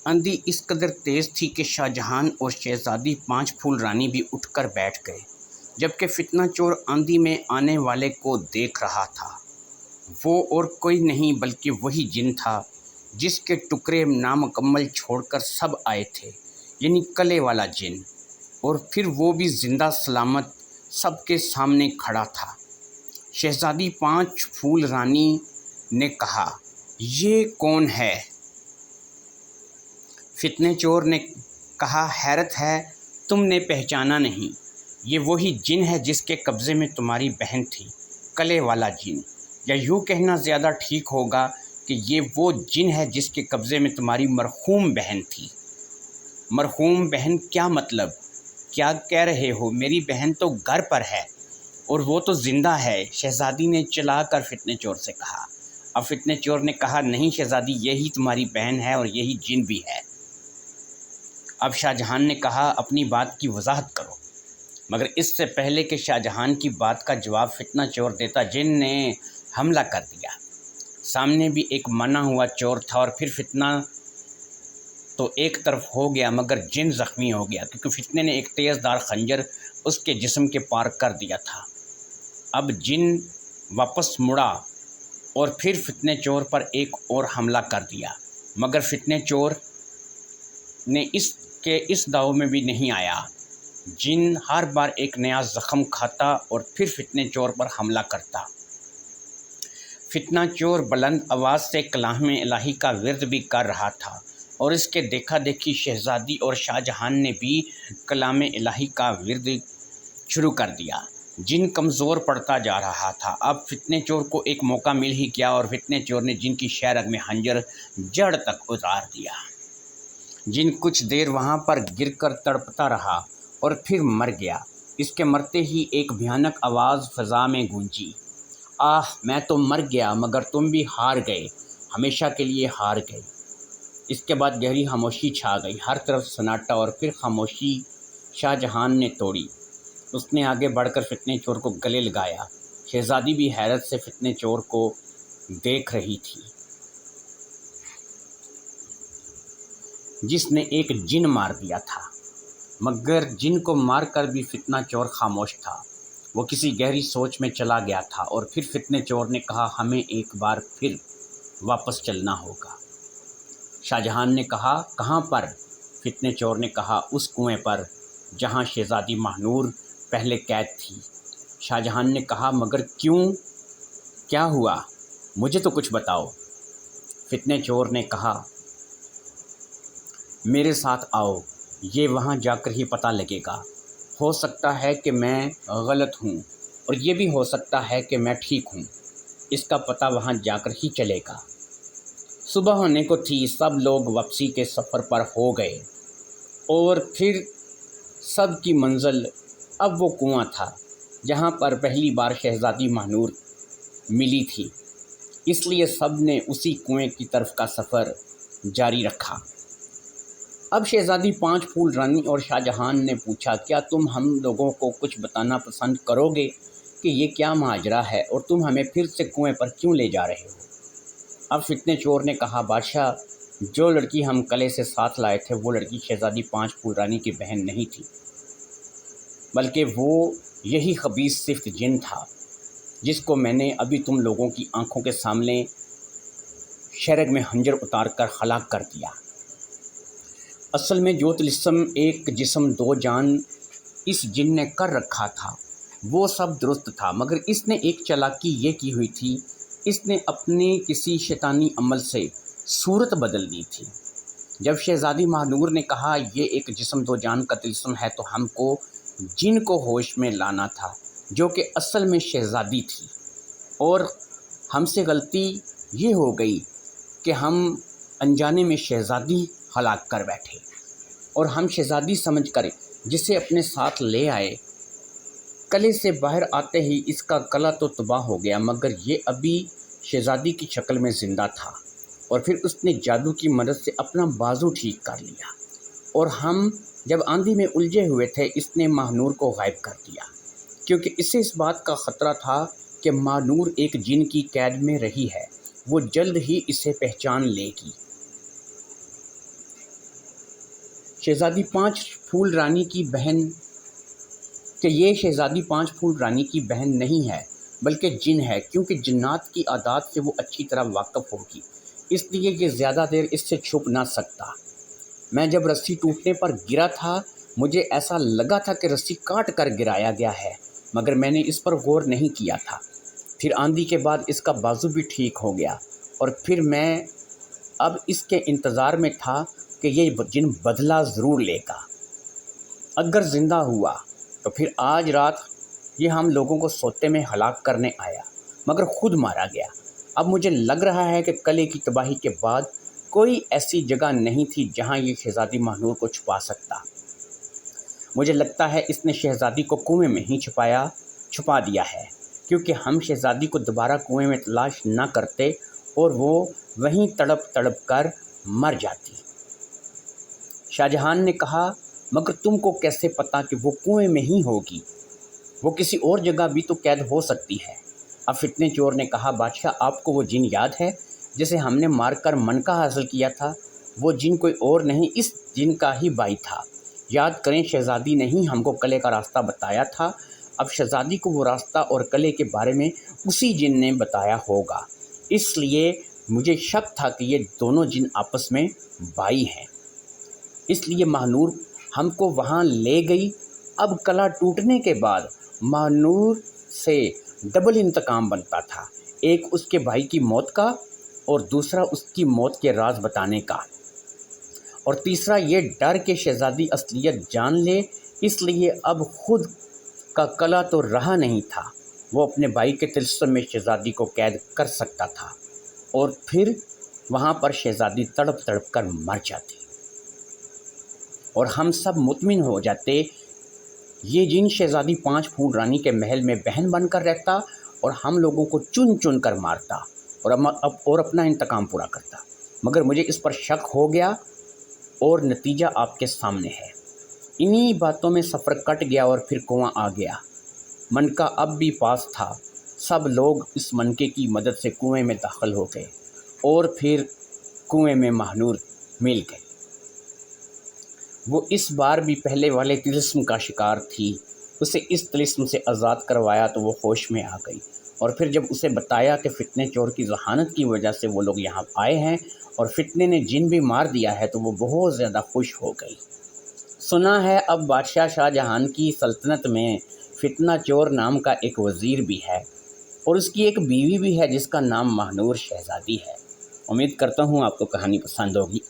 आंधी इस कदर तेज थी कि शाहजहां और शहजादी पांच फूल रानी भी उठकर बैठ गए, जबकि फितना चोर आंधी में आने वाले को देख रहा था। वो और कोई नहीं बल्कि वही जिन था जिसके टुकड़े नामुकम्मल छोड़कर सब आए थे, यानी कले वाला जिन। और फिर वो भी जिंदा सलामत सबके सामने खड़ा था। शहजादी पांच फूल रानी ने कहा, ये कौन है? फितने चोर ने कहा, हैरत है तुमने पहचाना नहीं। ये वही जिन है जिसके कब्ज़े में तुम्हारी बहन थी, कले वाला जिन। या यूँ कहना ज़्यादा ठीक होगा कि ये वो जिन है जिसके कब्ज़े में तुम्हारी मरहूम बहन थी। मरहूम बहन क्या मतलब? क्या कह रहे हो? मेरी बहन तो घर पर है और वो तो ज़िंदा है, शहज़ादी ने चला कर फितने चोर से कहा। अब फितने चोर ने कहा, नहीं शहज़ादी, यही तुम्हारी बहन है और यही जिन भी है। अब शाहजहां ने कहा, अपनी बात की वजाहत करो। मगर इससे पहले कि शाहजहां की बात का जवाब फितना चोर देता, जिन ने हमला कर दिया। सामने भी एक मना हुआ चोर था और फिर फितना तो एक तरफ हो गया मगर जिन ज़ख्मी हो गया, क्योंकि फितने ने एक तेज़दार खंजर उसके जिस्म के पार कर दिया था। अब जिन वापस मुड़ा और फिर फितने चोर पर एक और हमला कर दिया, मगर फितने चोर ने इस दाव में भी नहीं आया। जिन हर बार एक नया ज़ख्म खाता और फिर फितने चोर पर हमला करता। फितना चोर बुलंद आवाज़ से कलाम इलाही का विर्द भी कर रहा था और इसके देखा देखी शहज़ादी और शाहजहां ने भी कलाम इलाही का विर्द शुरू कर दिया। जिन कमज़ोर पड़ता जा रहा था। अब फितने चोर को एक मौका मिल ही गया और फितने चोर ने जिन की शहरग में खंजर जड़ तक उतार दिया। जिन कुछ देर वहाँ पर गिरकर तड़पता रहा और फिर मर गया। इसके मरते ही एक भयानक आवाज़ फ़ज़ा में गूंजी, आह, मैं तो मर गया मगर तुम भी हार गए, हमेशा के लिए हार गए। इसके बाद गहरी खामोशी छा गई, हर तरफ सन्नाटा और फिर खामोशी शाहजहां ने तोड़ी। उसने आगे बढ़कर फितने चोर को गले लगाया। शहज़ादी भी हैरत से फितने चोर को देख रही थी, जिसने एक जिन मार दिया था। मगर जिन को मारकर भी फितना चोर खामोश था। वो किसी गहरी सोच में चला गया था और फिर फितने चोर ने कहा, हमें एक बार फिर वापस चलना होगा। शाहजहां ने कहा, कहाँ पर? फितने चोर ने कहा, उस कुएं पर जहाँ शहज़ादी महानूर पहले कैद थी। शाहजहां ने कहा, मगर क्यों? क्या हुआ? मुझे तो कुछ बताओ। फितने चोर ने कहा, मेरे साथ आओ, ये वहाँ जाकर ही पता लगेगा। हो सकता है कि मैं गलत हूँ और ये भी हो सकता है कि मैं ठीक हूँ। इसका पता वहाँ जाकर ही चलेगा। सुबह होने को थी, सब लोग वापसी के सफ़र पर हो गए और फिर सब की मंजिल अब वो कुआं था जहाँ पर पहली बार शहज़ादी महानूर मिली थी। इसलिए सब ने उसी कुएं की तरफ का सफ़र जारी रखा। अब शहज़ादी पांच फूल रानी और शाहजहां ने पूछा, क्या तुम हम लोगों को कुछ बताना पसंद करोगे कि ये क्या माजरा है और तुम हमें फिर से कुएं पर क्यों ले जा रहे हो? अब फितने चोर ने कहा, बादशाह, जो लड़की हम कले से साथ लाए थे वो लड़की शहज़ादी पांच फूल रानी की बहन नहीं थी, बल्कि वो यही खबीस सिफ्त जिन था जिसको मैंने अभी तुम लोगों की आंखों के सामने शहरग में खंजर उतार कर हलाक कर दिया। असल में जो तिलिस्म एक जिस्म दो जान इस जिन ने कर रखा था वो सब दुरुस्त था, मगर इसने एक चालाकी ये की हुई थी, इसने अपने किसी शैतानी अमल से सूरत बदल दी थी। जब शहज़ादी महानूर ने कहा ये एक जिस्म दो जान का तिलिस्म है, तो हमको जिन को होश में लाना था जो कि असल में शहज़ादी थी, और हमसे गलती ये हो गई कि हम अनजाने में शहज़ादी हलाक कर बैठे और हम शहज़ादी समझ कर जिसे अपने साथ ले आए, कले से बाहर आते ही इसका गला तो तबाह हो गया, मगर ये अभी शहज़ादी की शक्ल में ज़िंदा था। और फिर उसने जादू की मदद से अपना बाजू ठीक कर लिया और हम जब आंधी में उलझे हुए थे, इसने महानूर को गायब कर दिया, क्योंकि इसे इस बात का ख़तरा था कि महानूर एक जिन की कैद में रही है, वो जल्द ही इसे पहचान लेगी। शहज़ादी पाँच फूल रानी की बहन कि ये शहज़ादी पाँच फूल रानी की बहन नहीं है बल्कि जिन है, क्योंकि जिन्नात की आदत से वो अच्छी तरह वाकिफ़ होगी, इसलिए ये ज़्यादा देर इससे छुप ना सकता। मैं जब रस्सी टूटने पर गिरा था, मुझे ऐसा लगा था कि रस्सी काट कर गिराया गया है, मगर मैंने इस पर गौर नहीं किया था। फिर आंधी के बाद इसका बाजू भी ठीक हो गया और फिर मैं अब इसके इंतज़ार में था कि ये जिन बदला ज़रूर लेगा। अगर ज़िंदा हुआ तो फिर आज रात ये हम लोगों को सोते में हलाक करने आया, मगर खुद मारा गया। अब मुझे लग रहा है कि किले की तबाही के बाद कोई ऐसी जगह नहीं थी जहां ये शहज़ादी महानूर को छुपा सकता। मुझे लगता है इसने शहज़ादी को कुएं में ही छुपा दिया है, क्योंकि हम शहज़ादी को दोबारा कुएं में तलाश न करते और वो वहीं तड़प तड़प कर मर जाती। शाहजहां ने कहा, मगर तुमको कैसे पता कि वो कुएं में ही होगी? वो किसी और जगह भी तो कैद हो सकती है। अब फितने चोर ने कहा, बादशाह, आपको वो जिन याद है जिसे हमने मारकर मनका हासिल किया था? वो जिन कोई और नहीं, इस जिन का ही भाई था। याद करें, शहज़ादी ने ही हमको किले का रास्ता बताया था। अब शहज़ादी को वो रास्ता और किले के बारे में उसी जिन ने बताया होगा, इसलिए मुझे शक था कि ये दोनों जिन आपस में भाई हैं। इसलिए महानूर हमको वहाँ ले गई। अब किला टूटने के बाद महानूर से डबल इंतकाम बनता था, एक उसके भाई की मौत का और दूसरा उसकी मौत के राज बताने का, और तीसरा ये डर के शहज़ादी असलियत जान ले। इसलिए अब खुद का किला तो रहा नहीं था, वो अपने भाई के तिलस्म में शहज़ादी को कैद कर सकता था और फिर वहाँ पर शहज़ादी तड़प तड़प कर मर जाती और हम सब मुतमिन हो जाते। ये जिन शहज़ादी पाँच फूल रानी के महल में बहन बनकर रहता और हम लोगों को चुन चुन कर मारता और अपना इंतकाम पूरा करता। मगर मुझे इस पर शक हो गया और नतीजा आपके सामने है। इन्हीं बातों में सफ़र कट गया और फिर कुआं आ गया। मनका अब भी पास था। सब लोग इस मनके की मदद से कुएं में दाखिल हो गए और फिर कुएं में महानूर मिल गई। वो इस बार भी पहले वाले तिलिस्म का शिकार थी। उसे इस तिलिस्म से आज़ाद करवाया तो वो होश में आ गई और फिर जब उसे बताया कि फितने चोर की ज़हानत की वजह से वो लोग यहाँ आए हैं और फितने ने जिन भी मार दिया है, तो वो बहुत ज़्यादा खुश हो गई। सुना है अब बादशाह शाहजहां की सल्तनत में फितना चोर नाम का एक वज़ीर भी है और उसकी एक बीवी भी है जिसका नाम महानूर शहज़ादी है। उम्मीद करता हूँ आपको कहानी पसंद होगी।